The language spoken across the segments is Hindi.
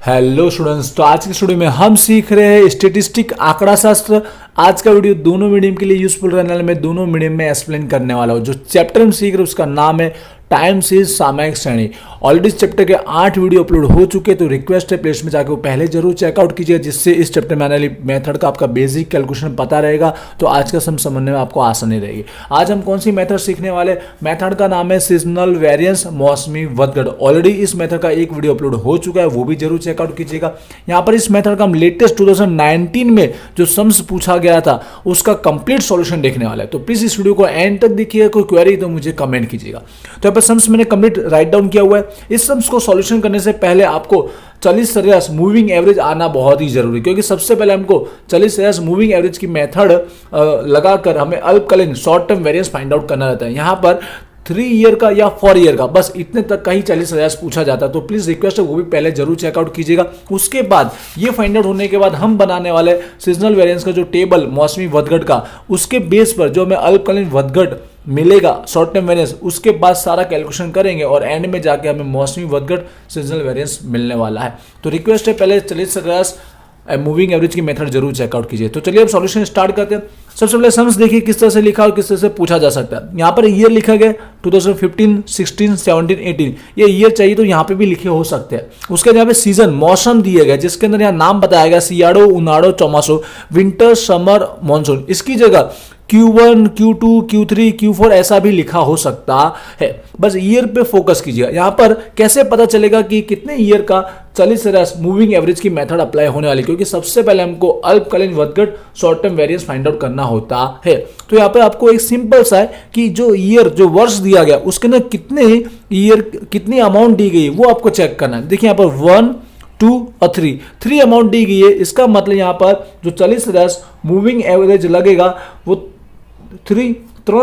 हेलो स्टूडेंट्स, तो आज की स्टूडियो में हम सीख रहे हैं स्टेटिस्टिक आंकड़ा शास्त्र। आज का वीडियो दोनों मीडियम के लिए यूजफुल रहने वाला, मैं दोनों मीडियम में एक्सप्लेन करने वाला हूँ। जो चैप्टर हम सीख रहे हैं उसका नाम है टाइम सीरीज सामयिक श्रेणी। ऑलरेडी इस चैप्टर के 8 वीडियो अपलोड हो चुके हैं, तो रिक्वेस्ट है प्लेलिस्ट में जाकर वो पहले जरूर चेकआउट कीजिए, जिससे इस चैप्टर में आने वाली मेथड का आपका बेसिक कैलकुलेशन पता रहेगा, तो आज का सम समझने में आपको आसानी रहेगी। आज हम कौन सी मेथड सीखने वाले, मेथड का नाम है सीजनल वेरिएंस, मौसमी वदगढ़। ऑलरेडी इस मेथड का एक वीडियो अपलोड हो चुका है, वो भी जरूर चेकआउट कीजिएगा। यहाँ पर इस मेथड का हम लेटेस्ट 2019 में जो सम्स पूछा गया था उसका कंप्लीट सॉल्यूशन देखने वाला है, तो प्लीज इस वीडियो को एंड तक देखिए। कोई क्वेरी तो मुझे कमेंट कीजिएगा। तो यहाँ पर सम्स मैंने कंप्लीट राइट डाउन किया हुआ है। इस सम्स को सॉल्यूशन करने से पहले आपको 40 सरेराश मूविंग एवरेज आना बहुत ही जरूरी, क्योंकि सबसे पहले हमको 40 सरेराश मूविंग एवरेज की मेथड लगाकर हमें अल्पकालीन short term variance find out करना रहता है। यहाँ पर 3 ईयर का या 4 ईयर का, बस इतने तक का ही 40 सरेराश पूछा जाता है, तो प्लीज रिक्वेस्ट है वो भी पहले जरूर चेकआउट कीजिएगा। उसके बाद ये फाइंड आउट होने के बाद हम बनाने वाले सीजनल वेरिएंस का जो टेबल मौसमी वदगढ़ का, उसके बेस पर जो हमें अल्पकालीन वदगढ़ मिलेगा शॉर्ट टर्म वेरिएंस, उसके बाद सारा कैलकुलेशन करेंगे और एंड में जाके हमें मौसमी वदगढ़ सीजनल वेरिएंस मिलने वाला है। तो रिक्वेस्ट है पहले 40 सरेराश मूविंग एवरेज की मेथड जरूर चेकआउट कीजिए। तो चलिए अब सॉल्यूशन स्टार्ट करते हैं। सबसे पहले सम्स देखिए किस तरह से लिखा और किस तरह से पूछा जा सकता है। यहाँ पर ईयर लिखा गया 2015, 16, 17, 18, ये ईयर चाहिए तो यहाँ पे भी लिखे हो सकते हैं। उसके बाद यहाँ पे सीजन मौसम दिया गया, जिसके अंदर यहाँ नाम बताया गया सियाड़ो, उनाड़ो, चौमासो, विंटर, समर, मानसून। इसकी जगह Q1, Q2, Q3, Q4 ऐसा भी लिखा हो सकता है। बस ईयर पे फोकस कीजिएगा। यहाँ पर कैसे पता चलेगा कि कितने ईयर का 40 सरेराश मूविंग एवरेज की मेथड अप्लाई होने वाली, क्योंकि सबसे पहले हमको अल्पकालीन वदगढ़ short term variance find out करना होता है। तो यहाँ पे आपको एक सिंपल सा है कि जो ईयर, जो वर्ष दिया गया उसके अंदर कितने ईयर, कितनी अमाउंट दी गई वो आपको चेक करना है। देखिए यहाँ पर 1, 2 और 3 अमाउंट दी गई है। इसका मतलब यहाँ पर जो 40 सरेराश मूविंग एवरेज लगेगा वो 3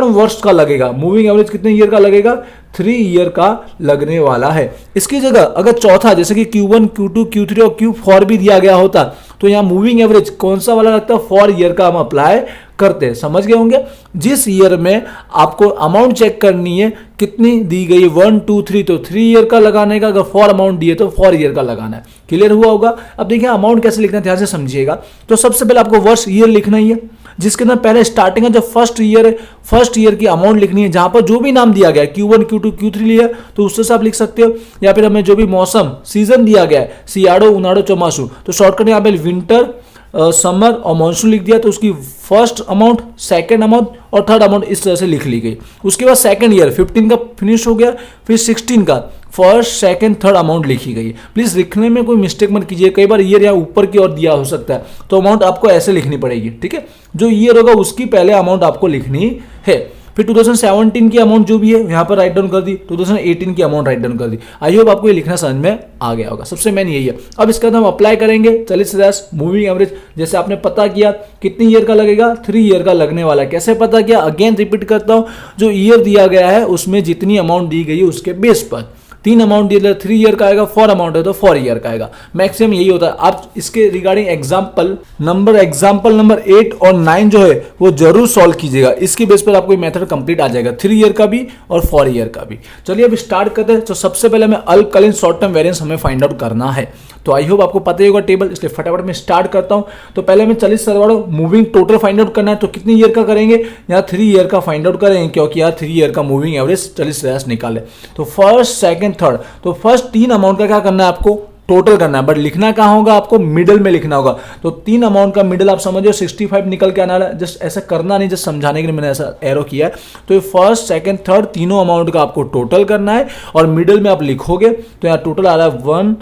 वर्ष का लगेगा। मूविंग एवरेज कितने ईयर का लगेगा? 3 ईयर का लगने वाला है। इसकी जगह अगर चौथा जैसे कि Q1, Q2, Q3 और Q4 भी दिया गया होता तो यहाँ मूविंग एवरेज कौन सा वाला लगता है? 4 ईयर का हम अप्लाई करते हैं। समझ गए होंगे। जिस ईयर में आपको अमाउंट चेक करनी है कितनी दी गई, 1, 2, 3, तो 3 ईयर का लगाने का, अगर 4 अमाउंट दिए तो 4 ईयर का लगाना है। क्लियर हुआ होगा। अब देखिए अमाउंट कैसे लिखना है, ध्यान से समझिएगा। तो सबसे पहले आपको वर्ष ईयर लिखना ही है, जिसके अंदर पहले स्टार्टिंग है जो फर्स्ट ईयर है, फर्स्ट ईयर की अमाउंट लिखनी है। जहां पर जो भी नाम दिया गया है Q1, Q2, Q3 लिया तो उससे से आप लिख सकते हो, या फिर हमें जो भी मौसम सीजन दिया गया है सियाड़ो, उनाड़ो, चौमासू, तो शॉर्टकट यहाँ पे विंटर, समर और मानसून लिख दिया, तो उसकी फर्स्ट अमाउंट, सेकंड अमाउंट और थर्ड अमाउंट इस तरह से लिख ली गई। उसके बाद सेकंड ईयर 15 का फिनिश हो गया, फिर 16 का फर्स्ट, सेकंड, थर्ड अमाउंट लिखी गई। प्लीज लिखने में कोई मिस्टेक मत कीजिए, कई बार ईयर यहाँ ऊपर की ओर दिया हो सकता है, तो अमाउंट आपको ऐसे लिखनी पड़ेगी। ठीक है, जो ईयर होगा उसकी पहले अमाउंट आपको लिखनी है। फिर 2017 की अमाउंट जो भी है यहाँ पर राइट डाउन कर दी, 2018 की अमाउंट राइट डाउन कर दी। आई होप आपको ये लिखना समझ में आ गया होगा। सबसे मेन यही है। अब इसके बाद हम अप्लाई करेंगे 40 सरेराश मूविंग एवरेज। जैसे आपने पता किया कितनी ईयर का लगेगा, 3 ईयर का लगने वाला है। कैसे पता किया, अगेन रिपीट करता हूं, जो ईयर दिया गया है उसमें जितनी अमाउंट दी गई है उसके बेस पर 3 अमाउंट दिया, 3 ईयर का आएगा, 4 अमाउंट है तो 4 ईयर का आएगा। मैक्सिमम यही होता है। आप इसके रिगार्डिंग एग्जाम्पल नंबर 8 और 9 जो है वो जरूर सॉल्व कीजिएगा। इसकी बेस पर आपको मेथड कंप्लीट आ जाएगा, 3 ईयर का भी और 4 ईयर का भी। चलिए अब स्टार्ट करते हैं। तो सबसे पहले हमें अल्पकालीन शॉर्ट टर्म वेरिएंस हमें फाइंड आउट करना है। तो आई होप आपको पता ही होगा टेबल, इसलिए फटाफट मैं स्टार्ट करता हूं। तो पहले हमें 40 सरेराश मूविंग टोटल फाइंड आउट करना है। तो कितनी ईयर का करेंगे? यहाँ 3 ईयर का फाइंड आउट करेंगे, क्योंकि यहाँ 3 ईयर का मूविंग एवरेज 40 सरेराश निकाले। तो फर्स्ट, सेकंड, थर्ड, तो फर्स्ट 3 अमाउंट का क्या करना है आपको? टोटल करना है, बट लिखना कहां होगा आपको? मिडिल में लिखना होगा। तो 3 अमाउंट का मिडिल आप समझो 65 निकल के आना है। जस्ट ऐसा करना नहीं, जस्ट समझाने के लिए मैंने ऐसा एरो किया है। तो ये फर्स्ट, सेकंड, थर्ड तीनों अमाउंट का आपको टोटल करना है और मिडिल में आप लिखोगे तो यहाँ टोटल आ रहा है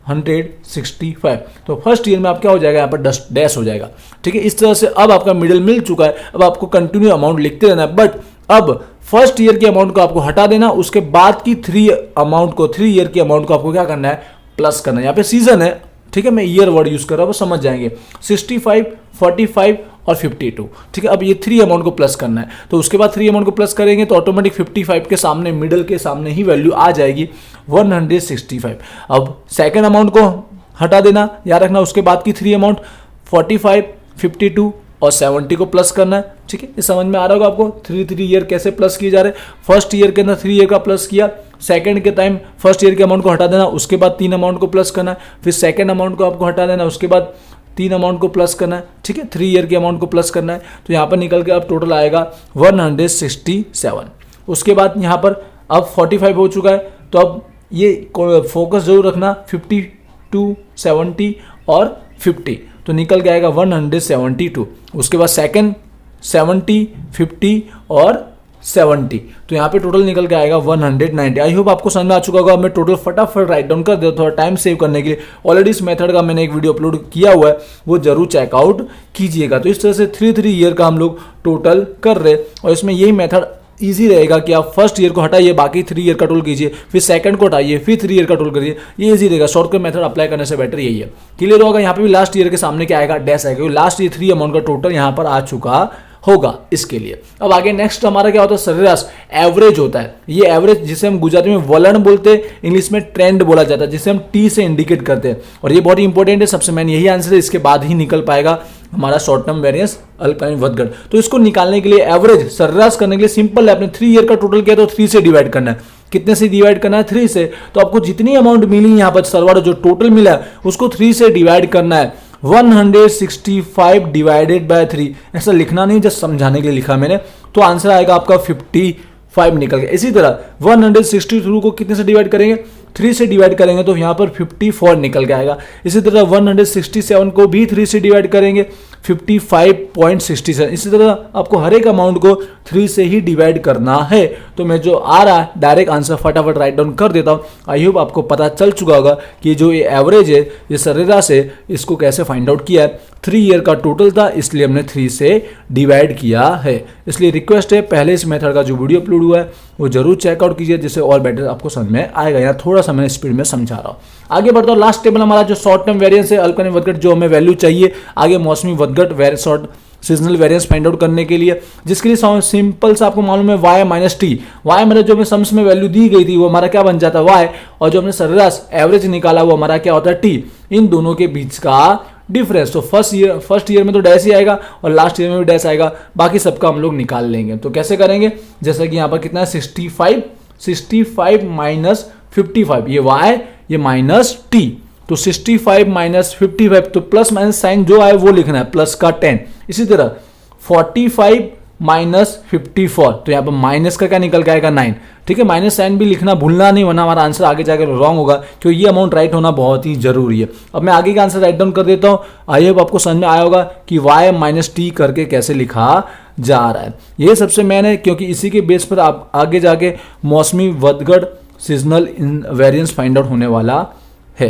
165। तो फर्स्ट ईयर में आप क्या हो जाएगा, यहाँ पर डैश हो जाएगा। ठीक है, इस तरह से अब आपका मिडिल मिल चुका है। अब आपको कंटिन्यू अमाउंट लिखते रहना है, बट अब फर्स्ट ईयर की अमाउंट को आपको हटा देना, उसके बाद की 3 ईयर की अमाउंट को आपको क्या करना है? प्लस करना है। यहाँ पे सीजन है, ठीक है, मैं ईयर वर्ड यूज कर रहा हूँ, समझ जाएंगे। 65, 45 और 52। ठीक है, अब ये 3 अमाउंट को प्लस करना है। तो उसके बाद 3 अमाउंट को प्लस करेंगे तो ऑटोमेटिक 55 के सामने, मिडिल के सामने ही वैल्यू आ जाएगी 165। अब सेकेंड अमाउंट को हटा देना, याद रखना। उसके बाद की 3 अमाउंट 45, 52 और 70 को प्लस करना है। ठीक है, ये समझ में आ रहा होगा आपको 3 ईयर कैसे प्लस किए जा रहे हैं। फर्स्ट ईयर के अंदर 3 ईयर का प्लस किया, सेकंड के टाइम फर्स्ट ईयर के अमाउंट को हटा देना, उसके बाद 3 अमाउंट को प्लस करना है, फिर सेकंड अमाउंट को आपको हटा देना, उसके बाद 3 अमाउंट को प्लस करना है। ठीक है, 3 ईयर के अमाउंट को प्लस करना है। तो यहाँ पर निकल के अब टोटल आएगा 167। उसके बाद यहाँ पर अब 45 हो चुका है, तो अब ये फोकस जरूर रखना 52, 70 और 50, तो निकल के आएगा 172। उसके बाद सेकंड 70, 50 और 70, तो यहाँ पे टोटल निकल के आएगा 190। आई होप आपको समझ में आ चुका होगा। मैं टोटल फटाफट राइट डाउन कर देता, थोड़ा टाइम सेव करने के लिए। ऑलरेडी इस मेथड का मैंने एक वीडियो अपलोड किया हुआ है, वो जरूर चेकआउट कीजिएगा। तो इस तरह से 3 ईयर का हम लोग टोटल कर रहे, और इसमें यही मेथड इजी रहेगा कि आप फर्स्ट ईयर को हटाइए, बाकी 3 ईयर का टोल कीजिए, फिर सेकंड को हटाइए, फिर 3 ईयर का टोल करिए। ये इजी रहेगा, शॉर्टकट मेथड अप्लाई करने से बेटर यही है। क्लियर होगा। यहाँ पे भी लास्ट ईयर के सामने क्या आएगा, डैश आएगा, क्योंकि लास्ट ईयर 3 अमाउंट का टोटल यहाँ पर आ चुका होगा इसके लिए। अब आगे नेक्स्ट हमारा क्या होता है, सरेराश एवरेज होता है। ये एवरेज जिसे हम गुजराती में वलन बोलते हैं, इंग्लिश में ट्रेंड बोला जाता है, जिसे हम टी से इंडिकेट करते हैं। और ये बहुत इंपॉर्टेंट है, सबसे मेन यही आंसर है, इसके बाद ही निकल पाएगा हमारा शॉर्ट टर्म वेरिएंस अल्पकालीन वृद्धि। तो इसको निकालने के लिए एवरेज सरेराश करने के लिए सिंपल है, आपने 3 ईयर का टोटल किया तो 3 से डिवाइड करना है। कितने से डिवाइड करना है, 3 से। तो आपको जितनी अमाउंट मिली यहाँ पर सरवार जो टोटल मिला है उसको 3 से डिवाइड करना है। 165 डिवाइडेड बाय 3, ऐसा लिखना नहीं, जस्ट समझाने के लिए लिखा मैंने। तो आंसर आएगा आपका 55 निकल गया। इसी तरह 163 को कितने से डिवाइड करेंगे, 3 से डिवाइड करेंगे, तो यहाँ पर 54 निकल के आएगा। इसी तरह 167 को भी 3 से डिवाइड करेंगे, 55.67। इसी तरह आपको हर एक अमाउंट को 3 से ही डिवाइड करना है। तो मैं जो आ रहा है डायरेक्ट आंसर फटाफट राइट डाउन कर देता हूँ। आई होप आपको पता चल चुका होगा कि जो ये एवरेज है, ये सरेराश है, इसको कैसे फाइंड आउट किया है। 3 ईयर का टोटल था, इसलिए हमने 3 से डिवाइड किया है। इसलिए रिक्वेस्ट है, पहले इस मेथड का जो वीडियो अपलोड हुआ है वो जरूर चेकआउट कीजिए, जिससे और बेटर आपको समझ में आएगा। यहाँ थोड़ा सा मैंने स्पीड में समझा रहा हूँ। आगे बढ़ता हूँ, लास्ट टेबल हमारा जो शॉर्ट टर्म वेरिएंस है, अल्पकालीन वृद्धि, जो हमें वैल्यू चाहिए आगे मौसमी वृद्धि short seasonal variance find out करने के लिए, जिसके लिए सिंपल सा आपको मालूम है y माइनस टी। y मतलब जो हमें सम्स में वैल्यू दी गई थी वो हमारा क्या बन जाता है y, और जो हमने सरेराश एवरेज निकाला वो हमारा क्या होता है t। इन दोनों के बीच का डिफरेंस। तो फर्स्ट ईयर में तो डैश ही आएगा और लास्ट ईयर में भी डैश आएगा, बाकी सबका हम लोग निकाल लेंगे। तो कैसे करेंगे, जैसे कि यहाँ पर कितना है 65 माइनस 55, ये y, ये माइनस t। तो 65 माइनस 55, तो प्लस माइनस साइन जो आए वो लिखना है, प्लस का 10। इसी तरह 45 माइनस 54, तो यहाँ पर माइनस का क्या निकल के आएगा 9। ठीक है, माइनस साइन भी लिखना भूलना नहीं, वरना हमारा आंसर आगे जाकर रॉन्ग होगा, क्योंकि ये अमाउंट राइट होना बहुत ही जरूरी है। अब मैं आगे का आंसर राइट डाउन कर देता हूँ। आई होप आपको समझ में आया होगा कि y माइनस टी करके कैसे लिखा जा रहा है। ये सबसे मेन है, क्योंकि इसी के बेस पर आप आगे जाके मौसमी वृद्धि सीजनल वेरिएंस फाइंड आउट होने वाला है।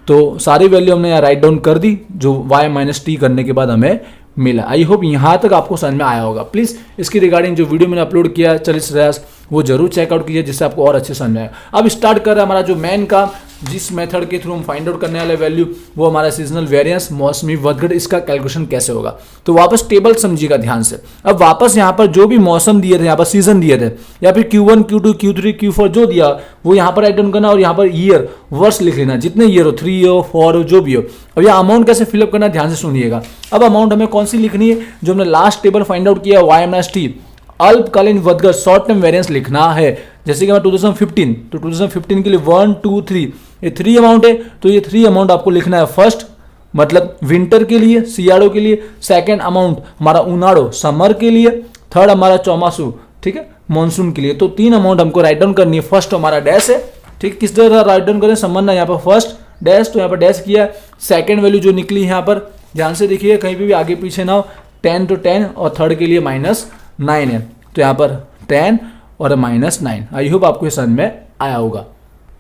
तो सारी वैल्यू हमने यहाँ राइट डाउन कर दी, जो y माइनस टी करने के बाद हमें मिला। आई होप यहाँ तक आपको समझ में आया होगा। प्लीज इसकी रिगार्डिंग जो वीडियो मैंने अपलोड किया चलित सरेराश, वो जरूर चेकआउट कीजिए, जिससे आपको और अच्छे समझ में आए। अब स्टार्ट कर रहा है हमारा जो मेन का, जिस मेथड के थ्रू हम फाइंड आउट करने वाले वैल्यू, वो हमारा सीजनल वेरिएंस मौसमी वृद्धि। इसका कैलकुलेशन कैसे होगा, तो वापस टेबल समझिएगा ध्यान से। अब वापस यहाँ पर जो भी मौसम दिए थे, यहाँ पर सीजन दिए थे, या फिर Q1, Q2, Q3, Q4 जो दिया वो यहाँ पर राइट डाउन करना, और यहाँ पर ईयर वर्ष लिख लेना, जितने ईयर हो, 3 हो, 4 हो, जो भी हो। अब यहाँ अमाउंट कैसे फिलअप करना, ध्यान से सुनिएगा। अब अमाउंट हमें कौन सी लिखनी है, जो हमने लास्ट टेबल फाइंड आउट किया y माइनस टी, अल्पकालीन वृद्धि शॉर्ट टर्म वेरिएंस लिखना है। जैसे कि 2015, तो 2015 के लिए 1, 2, 3, ये 3 अमाउंट है, तो ये 3 अमाउंट आपको लिखना है। फर्स्ट मतलब विंटर के लिए, सियाड़ो के लिए, सेकंड अमाउंट हमारा उनाड़ो समर के लिए, थर्ड हमारा चौमासू, ठीक है, मानसून के लिए। तो 3 अमाउंट हमको राइट डाउन करनी है। फर्स्ट हमारा डैश है, ठीक, किस तरह राइट डाउन करें, समझना। यहाँ पर फर्स्ट डैश, तो यहाँ पर डैश किया। सेकंड वैल्यू जो निकली यहाँ पर ध्यान से देखिए, कहीं भी आगे पीछे ना हो, 10 तो 10, और थर्ड के लिए -9 है, तो यहाँ पर 10 और -9। आई होप आपको ये समझ में आया होगा।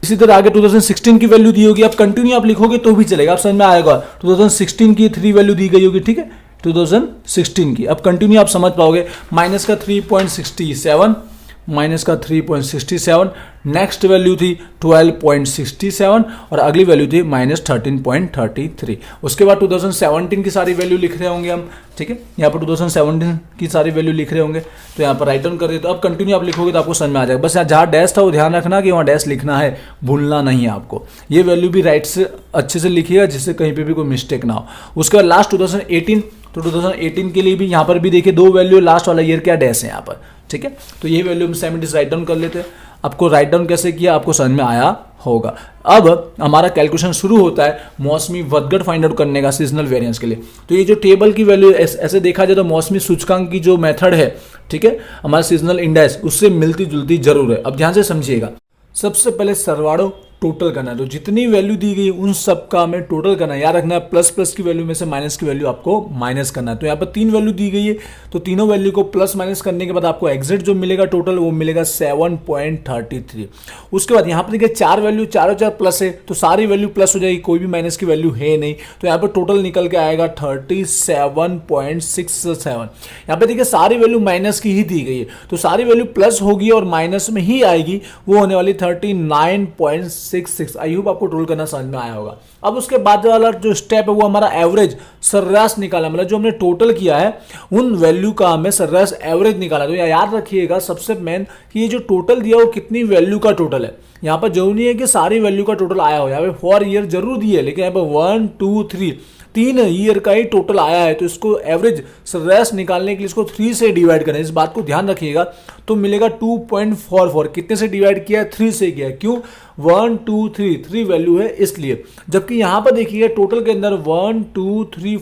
इसी तरह आगे 2016 की वैल्यू दी होगी, आप कंटिन्यू आप लिखोगे तो भी चलेगा, आप समझ में आएगा। 2016 की 3 वैल्यू दी गई होगी, ठीक है, 2016 की। अब कंटिन्यू आप समझ पाओगे, माइनस का 3.67, माइनस का 3.67, नेक्स्ट वैल्यू थी 12.67 और अगली वैल्यू थी माइनस 13.33। उसके बाद 2017 की सारी वैल्यू लिख रहे होंगे हम, ठीक है, यहाँ पर 2017 की सारी वैल्यू लिख रहे होंगे, तो यहाँ पर राइट डाउन कर दिए। तो अब कंटिन्यू आप लिखोगे तो आपको समझ में आ जाएगा। बस यहाँ जहाँ डैश था वो ध्यान रखना कि वहाँ डैश लिखना है, भूलना नहीं है आपको। ये वैल्यू भी राइट से अच्छे से लिखिएगा जिससे कहीं पे भी कोई मिस्टेक ना हो। उसके बाद लास्ट 2018, तो 2018 के लिए भी यहाँ पर भी देखिए दो वैल्यू, लास्ट वाला ईयर क्या डैश है यहाँ पर, ठीक है। तो ये वैल्यू हम सेमेटिस राइट डाउन कर लेते हैं। आपको राइट डाउन कैसे किया आपको समझ में आया होगा। अब हमारा कैलकुलेशन शुरू होता है मौसमी वर्गफल फाइंड आउट करने का सीजनल वेरिएंस के लिए। तो ये जो टेबल की वैल्यू ऐसे देखा जाए तो मौसमी सूचकांक की जो मेथड है, ठीक है, हमारा सीजनल इंडेक्स उससे मिलती जुलती जरूर है। अब ध्यान से समझिएगा। सबसे पहले सरवाड़ो टोटल करना है, तो जितनी वैल्यू दी गई उन सब का हमें टोटल करना है। याद रखना है प्लस प्लस की वैल्यू में से माइनस की वैल्यू आपको माइनस करना है। तो यहाँ पर 3 वैल्यू दी गई है, तो तीनों वैल्यू को प्लस माइनस करने के बाद आपको एग्जैक्ट जो मिलेगा टोटल वो मिलेगा 7.33। उसके बाद यहाँ पर देखिए 4 वैल्यू, चारों चार प्लस है तो सारी वैल्यू प्लस हो जाएगी, कोई भी माइनस की वैल्यू है नहीं। तो यहाँ पर टोटल निकल के आएगा 37.67। यहाँ पे देखिए सारी वैल्यू माइनस की ही दी गई है, तो सारी वैल्यू प्लस होगी और माइनस में ही आएगी, वो होने वाली 39.66। आई होप आपको टोटल करना समझ में आया होगा। अब उसके बाद वाला जो स्टेप है वो हमारा एवरेज सर्रास निकाला, मतलब जो हमने टोटल किया है उन वैल्यू का हमें सर्रास एवरेज निकाला। तो याद रखिएगा सबसे मेन कि ये जो टोटल दिया वो कितनी वैल्यू का टोटल है। यहाँ पर जरूरी है कि सारी वैल्यू का टोटल आया हो, यहाँ पे 4 ईयर जरूर दिए है, लेकिन यहाँ पर 1 2 3 3 ईयर का ही टोटल आया है। तो इसको एवरेज सर्रास निकालने के लिए इसको 3 से डिवाइड करें, इस बात को ध्यान रखिएगा। तो मिलेगा 2.44। कितने से डिवाइड किया है? 3 से किया है। क्यों? 1 2 3 3 वैल्यू है इसलिए। जबकि यहां पर देखिए टोटल के अंदर 1 2 3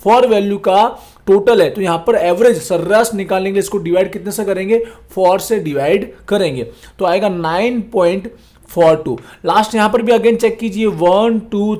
4 वैल्यू का टोटल है, तो यहां पर एवरेज सर्रास निकालने के लिए इसको डिवाइड कितने से करेंगे? 4 से डिवाइड करेंगे तो आएगा 9.42। लास्ट यहां पर भी अगेन चेक कीजिए 1 2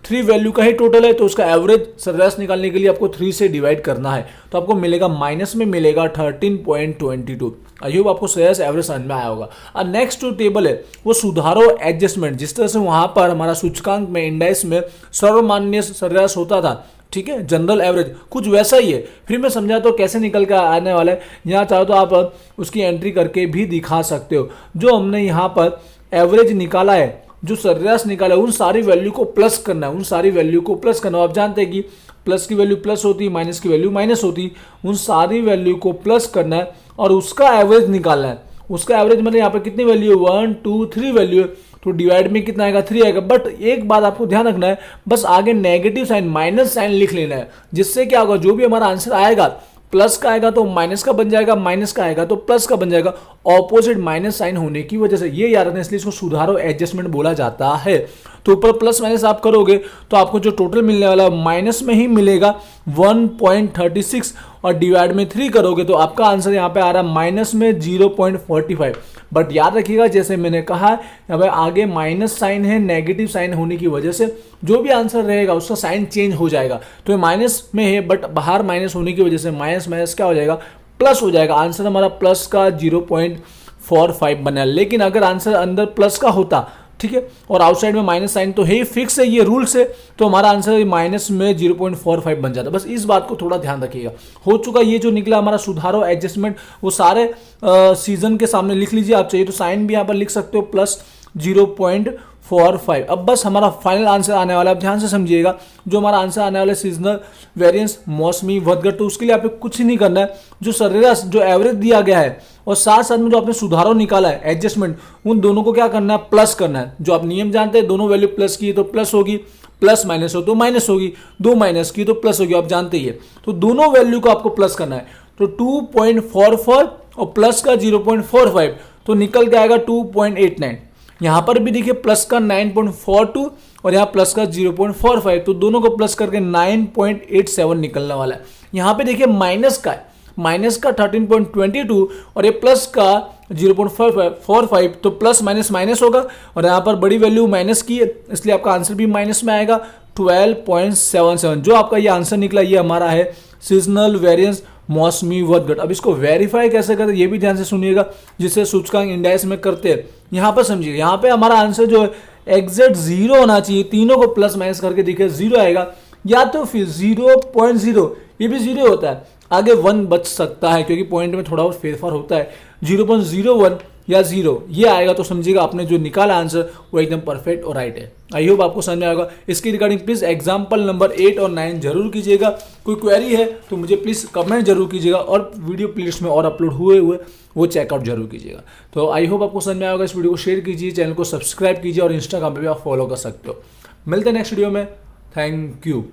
3 वैल्यू का ही टोटल है, तो उसका एवरेज सर्रास निकालने के लिए आपको 3 से डिवाइड करना है, तो आपको मिलेगा माइनस में मिलेगा 13.22। आई होप आपको सर्रास एवरेज समझ में आया होगा। अब नेक्स्ट जो टेबल है वो सुधारो एडजस्टमेंट, जिस तरह से वहां पर हमारा सूचकांक में इंडेक्स में सर्वमान्य सर्रास होता था, ठीक है, जनरल एवरेज कुछ वैसा ही है। फिर मैं समझा तो कैसे निकल कर आने वाला है, यहाँ चाहो तो आप उसकी एंट्री करके भी दिखा सकते हो। जो हमने यहाँ पर एवरेज निकाला है, जो सर्रास निकाला है, उन सारी वैल्यू को प्लस करना है, उन सारी वैल्यू को प्लस करना है। आप जानते हैं कि प्लस की वैल्यू प्लस होती है, माइनस की वैल्यू माइनस होती है, उन सारी वैल्यू को प्लस करना है और उसका एवरेज निकालना है। उसका एवरेज मतलब यहाँ पर कितनी वैल्यू है? 1 2 3 वैल्यू है, तो डिवाइड में कितना आएगा? 3 आएगा। बट एक बात आपको ध्यान रखना है, बस आगे नेगेटिव साइन माइनस साइन लिख लेना है, जिससे क्या होगा, जो भी हमारा आंसर आएगा प्लस का आएगा तो माइनस का बन जाएगा, माइनस का आएगा तो प्लस का बन जाएगा, ऑपोजिट माइनस साइन होने की वजह से। ये याद रखना, इसलिए इसको सुधारो एडजस्टमेंट बोला जाता है। तो ऊपर प्लस माइनस आप करोगे तो आपको जो टोटल मिलने वाला है माइनस में ही मिलेगा 1.36 और डिवाइड में 3 करोगे तो आपका आंसर यहाँ पे आ रहा है माइनस में 0.45। बट याद रखिएगा जैसे मैंने कहा अब आगे माइनस साइन है, नेगेटिव साइन होने की वजह से जो भी आंसर रहेगा उसका साइन चेंज हो जाएगा। तो ये माइनस में है बट बाहर माइनस होने की वजह से माइनस माइनस क्या हो जाएगा? प्लस हो जाएगा। आंसर हमारा प्लस का 0.45 बना। लेकिन अगर आंसर अंदर प्लस का होता, ठीक है, और आउटसाइड में माइनस साइन, तो है फिक्स है, ये रूल से, तो हमारा आंसर माइनस में 0.45 बन जाता। बस इस बात को थोड़ा ध्यान रखिएगा। हो चुका ये जो निकला हमारा सुधारो एडजस्टमेंट, वो सारे सीजन के सामने लिख लीजिए। आप चाहिए तो साइन भी यहाँ पर लिख सकते हो, प्लस 0.45। अब बस हमारा फाइनल आंसर आने वाला है। अब ध्यान से समझिएगा, जो हमारा आंसर आने वाला है सीजनल वेरिएंस मौसमी वर्गफल, तो उसके लिए आपको कुछ ही नहीं करना है। जो सर्रास जो एवरेज दिया गया है और साथ साथ में जो आपने सुधारो निकाला है एडजस्टमेंट, उन दोनों को क्या करना है? प्लस करना है। जो आप नियम जानते हैं, दोनों वैल्यू प्लस की तो प्लस होगी, प्लस माइनस हो तो माइनस होगी, दो माइनस की तो प्लस होगी, आप जानते ही है। तो दोनों वैल्यू को आपको प्लस करना है। तो 2.44 और प्लस का 0.45, तो निकल के आएगा 2.89। यहां पर भी देखिए प्लस का 9.42 और यहाँ प्लस का 0.45, तो दोनों को प्लस करके 9.87 निकलने वाला है। यहाँ पे देखिए माइनस का 13.22 और ये प्लस का 0.45, तो प्लस माइनस माइनस होगा और यहाँ पर बड़ी वैल्यू माइनस की है, इसलिए आपका आंसर भी माइनस में आएगा 12.77। जो आपका ये आंसर निकला ये हमारा है सीजनल वेरिएंस मौसमी वर्गफल। अब इसको वेरीफाई कैसे करते हैं ये भी ध्यान से सुनिएगा, जिससे सूचकांक इंडेक्स में करते हैं। यहाँ पर समझिए, यहाँ पे हमारा आंसर जो है एग्जैक्ट 0 होना चाहिए। तीनों को प्लस माइनस करके देखिए 0 आएगा, या तो फिर 0.0, ये भी 0 होता है। आगे 1 बच सकता है क्योंकि पॉइंट में थोड़ा बहुत फेरफार होता है। 0.01 या 0 ये आएगा तो समझिएगा आपने जो निकाला आंसर वो एकदम परफेक्ट और राइट है। आई होप आपको समझ में आएगा। इसकी रिगार्डिंग प्लीज एग्जाम्पल नंबर 8 और 9 जरूर कीजिएगा। कोई क्वेरी है तो मुझे प्लीज कमेंट जरूर कीजिएगा और वीडियो प्लेलिस्ट में और अपलोड हुए वो चेकआउट जरूर कीजिएगा। तो आई होप आपको समझ में आएगा। इस वीडियो को शेयर कीजिए, चैनल को सब्सक्राइब कीजिए और इंस्टाग्राम पे भी आप फॉलो कर सकते हो। मिलते हैं नेक्स्ट वीडियो में। Thank you.